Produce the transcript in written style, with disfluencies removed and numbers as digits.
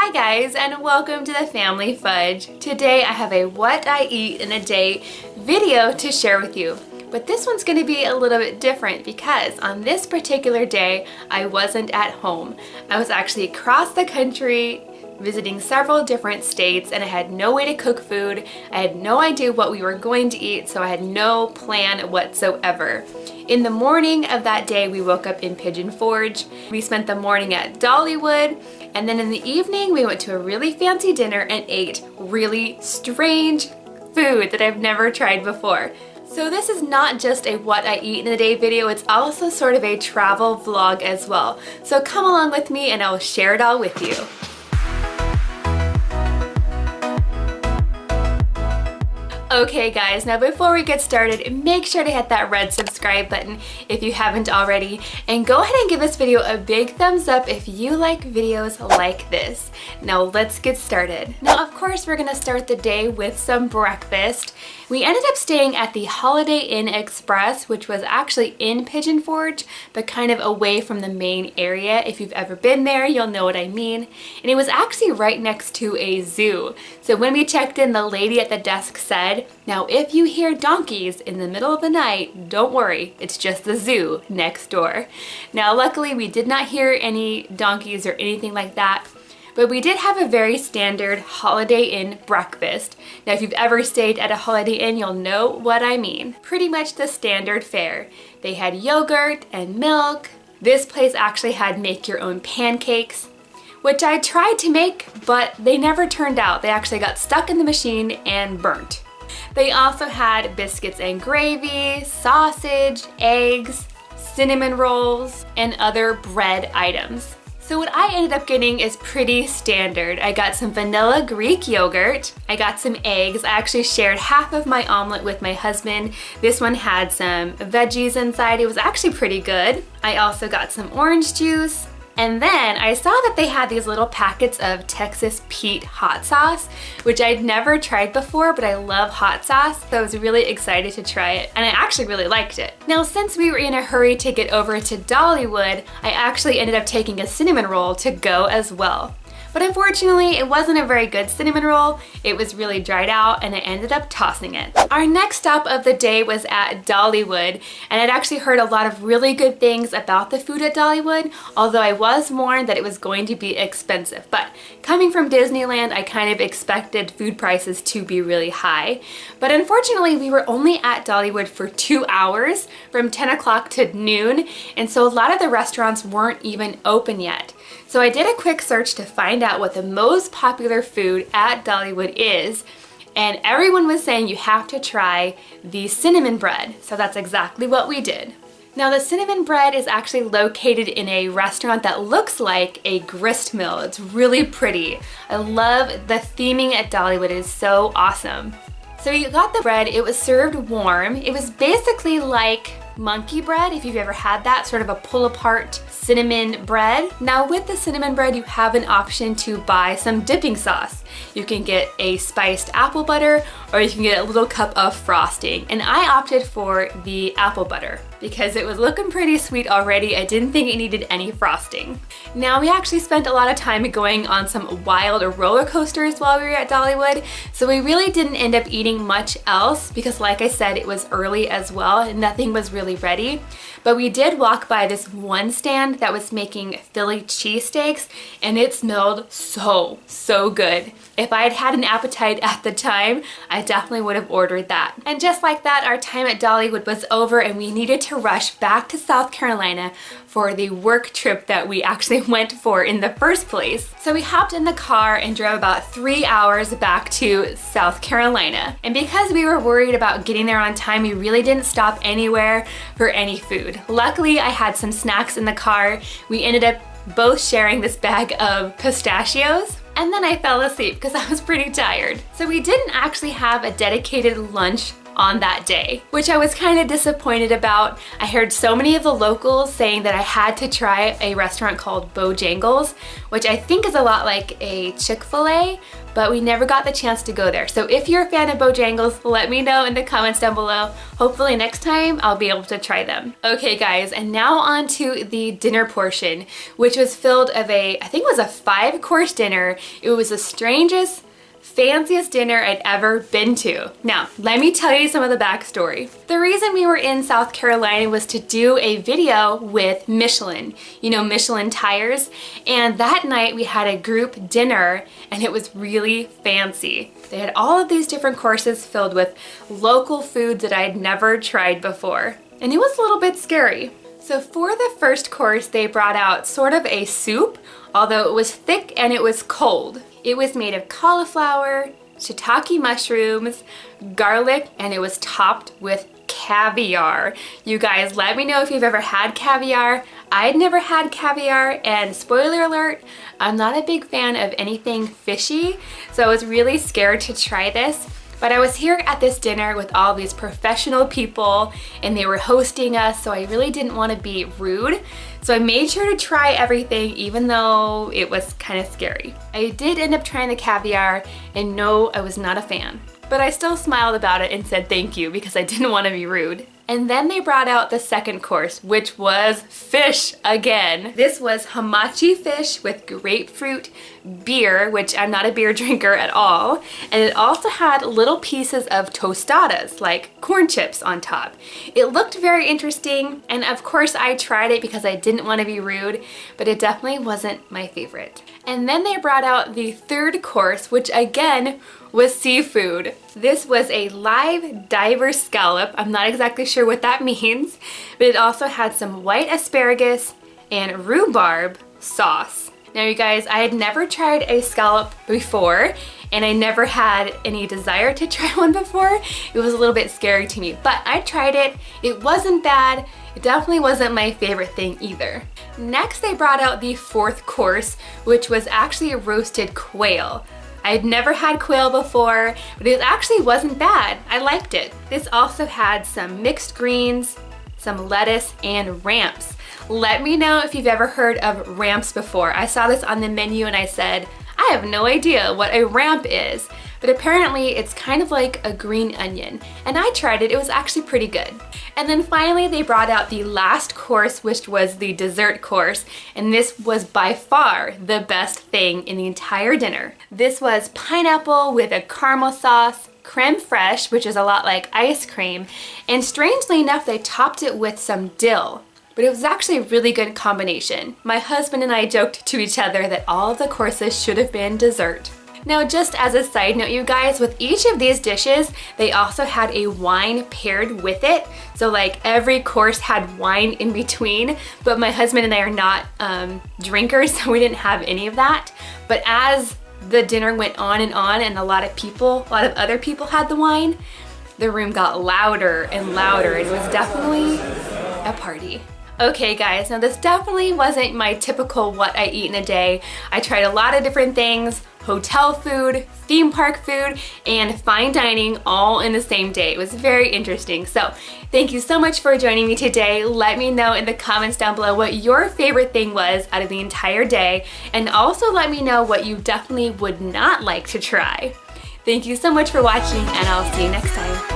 Hi guys, and welcome to the Family Fudge. Today I have a what I eat in a day video to share with you. But this one's going to be a little bit different because on this particular day I wasn't at home. I was actually across the country visiting several different states and I had no way to cook food. I had no idea what we were going to eat, so I had no plan whatsoever. In the morning of that day, we woke up in Pigeon Forge. We spent the morning at Dollywood, and then in the evening, we went to a really fancy dinner and ate really strange food that I've never tried before. So this is not just a what I eat in a day video, it's also sort of a travel vlog as well. So come along with me and I'll share it all with you. Okay guys, now before we get started, make sure to hit that red subscribe button if you haven't already, and go ahead and give this video a big thumbs up if you like videos like this. Now let's get started. Now of course we're gonna start the day with some breakfast. We ended up staying at the Holiday Inn Express, which was actually in Pigeon Forge, but kind of away from the main area. If you've ever been there, you'll know what I mean. And it was actually right next to a zoo. So when we checked in, the lady at the desk said, "Now if you hear donkeys in the middle of the night, don't worry, it's just the zoo next door." Now luckily we did not hear any donkeys or anything like that. But we did have a very standard Holiday Inn breakfast. Now if you've ever stayed at a Holiday Inn, you'll know what I mean. Pretty much the standard fare. They had yogurt and milk. This place actually had make your own pancakes, which I tried to make, but they never turned out. They actually got stuck in the machine and burnt. They also had biscuits and gravy, sausage, eggs, cinnamon rolls, and other bread items. So what I ended up getting is pretty standard. I got some vanilla Greek yogurt, I got some eggs. I actually shared half of my omelet with my husband. This one had some veggies inside. It was actually pretty good. I also got some orange juice. And then I saw that they had these little packets of Texas Pete hot sauce, which I'd never tried before, but I love hot sauce, so I was really excited to try it, and I actually really liked it. Now, since we were in a hurry to get over to Dollywood, I actually ended up taking a cinnamon roll to go as well. But unfortunately, it wasn't a very good cinnamon roll. It was really dried out and I ended up tossing it. Our next stop of the day was at Dollywood, and I'd actually heard a lot of really good things about the food at Dollywood, although I was warned that it was going to be expensive. But coming from Disneyland, I kind of expected food prices to be really high. But unfortunately, we were only at Dollywood for 2 hours, from 10 o'clock to noon, and so a lot of the restaurants weren't even open yet. So I did a quick search to find out what the most popular food at Dollywood is, and everyone was saying you have to try the cinnamon bread. So that's exactly what we did. Now the cinnamon bread is actually located in a restaurant that looks like a grist mill. It's really pretty. I love the theming at Dollywood. It is so awesome. So you got the bread, it was served warm. It was basically like monkey bread, if you've ever had that, sort of a pull apart cinnamon bread. Now with the cinnamon bread, you have an option to buy some dipping sauce. You can get a spiced apple butter, or you can get a little cup of frosting. And I opted for the apple butter because it was looking pretty sweet already. I didn't think it needed any frosting. Now we actually spent a lot of time going on some wild roller coasters while we were at Dollywood, so we really didn't end up eating much else because like I said, it was early as well and nothing was really ready. But we did walk by this one stand that was making Philly cheesesteaks, and it smelled so good. If I had had an appetite at the time, I definitely would have ordered that. And just like that, our time at Dollywood was over and we needed to rush back to South Carolina for the work trip that we actually went for in the first place. So we hopped in the car and drove about 3 hours back to South Carolina. And because we were worried about getting there on time, we really didn't stop anywhere for any food. Luckily, I had some snacks in the car. We ended up both sharing this bag of pistachios. And then I fell asleep because I was pretty tired. So we didn't actually have a dedicated lunch on that day, which I was kind of disappointed about. I heard so many of the locals saying that I had to try a restaurant called Bojangles, which I think is a lot like a Chick-fil-A, but we never got the chance to go there. So if you're a fan of Bojangles, let me know in the comments down below. Hopefully next time I'll be able to try them. Okay guys, and now on to the dinner portion, which was filled of I think it was a 5-course dinner. It was the strangest, fanciest dinner I'd ever been to. Now, let me tell you some of the backstory. The reason we were in South Carolina was to do a video with Michelin, you know, Michelin tires, and that night we had a group dinner and it was really fancy. They had all of these different courses filled with local foods that I had never tried before, and it was a little bit scary. So for the first course, they brought out sort of a soup, although it was thick and it was cold. It was made of cauliflower, shiitake mushrooms, garlic, and it was topped with caviar. You guys, let me know if you've ever had caviar. I'd never had caviar, and spoiler alert, I'm not a big fan of anything fishy, so I was really scared to try this. But I was here at this dinner with all these professional people and they were hosting us, so I really didn't want to be rude. So I made sure to try everything even though it was kind of scary. I did end up trying the caviar, and no, I was not a fan. But I still smiled about it and said thank you because I didn't want to be rude. And then they brought out the second course, which was fish again. This was hamachi fish with grapefruit beer, which I'm not a beer drinker at all. And it also had little pieces of tostadas, like corn chips on top. It looked very interesting, and of course I tried it because I didn't want to be rude, but it definitely wasn't my favorite. And then they brought out the third course, which again was seafood. This was a live diver scallop. I'm not exactly sure what that means, but it also had some white asparagus and rhubarb sauce. Now you guys, I had never tried a scallop before, and I never had any desire to try one before. It was a little bit scary to me, but I tried it. It wasn't bad. It definitely wasn't my favorite thing either. Next, they brought out the fourth course, which was actually a roasted quail. I had never had quail before, but it actually wasn't bad. I liked it. This also had some mixed greens, some lettuce, and ramps. Let me know if you've ever heard of ramps before. I saw this on the menu and I said, I have no idea what a ramp is, but apparently it's kind of like a green onion. And I tried it, it was actually pretty good. And then finally they brought out the last course, which was the dessert course, and this was by far the best thing in the entire dinner. This was pineapple with a caramel sauce, creme fraiche, which is a lot like ice cream, and strangely enough they topped it with some dill. But it was actually a really good combination. My husband and I joked to each other that all of the courses should have been dessert. Now, just as a side note, you guys, with each of these dishes, they also had a wine paired with it. So like every course had wine in between, but my husband and I are not drinkers, so we didn't have any of that. But as the dinner went on and a lot of other people had the wine, the room got louder and louder. It was definitely a party. Okay guys, now this definitely wasn't my typical what I eat in a day. I tried a lot of different things, hotel food, theme park food, and fine dining all in the same day. It was very interesting. So thank you so much for joining me today. Let me know in the comments down below what your favorite thing was out of the entire day, and also let me know what you definitely would not like to try. Thank you so much for watching, and I'll see you next time.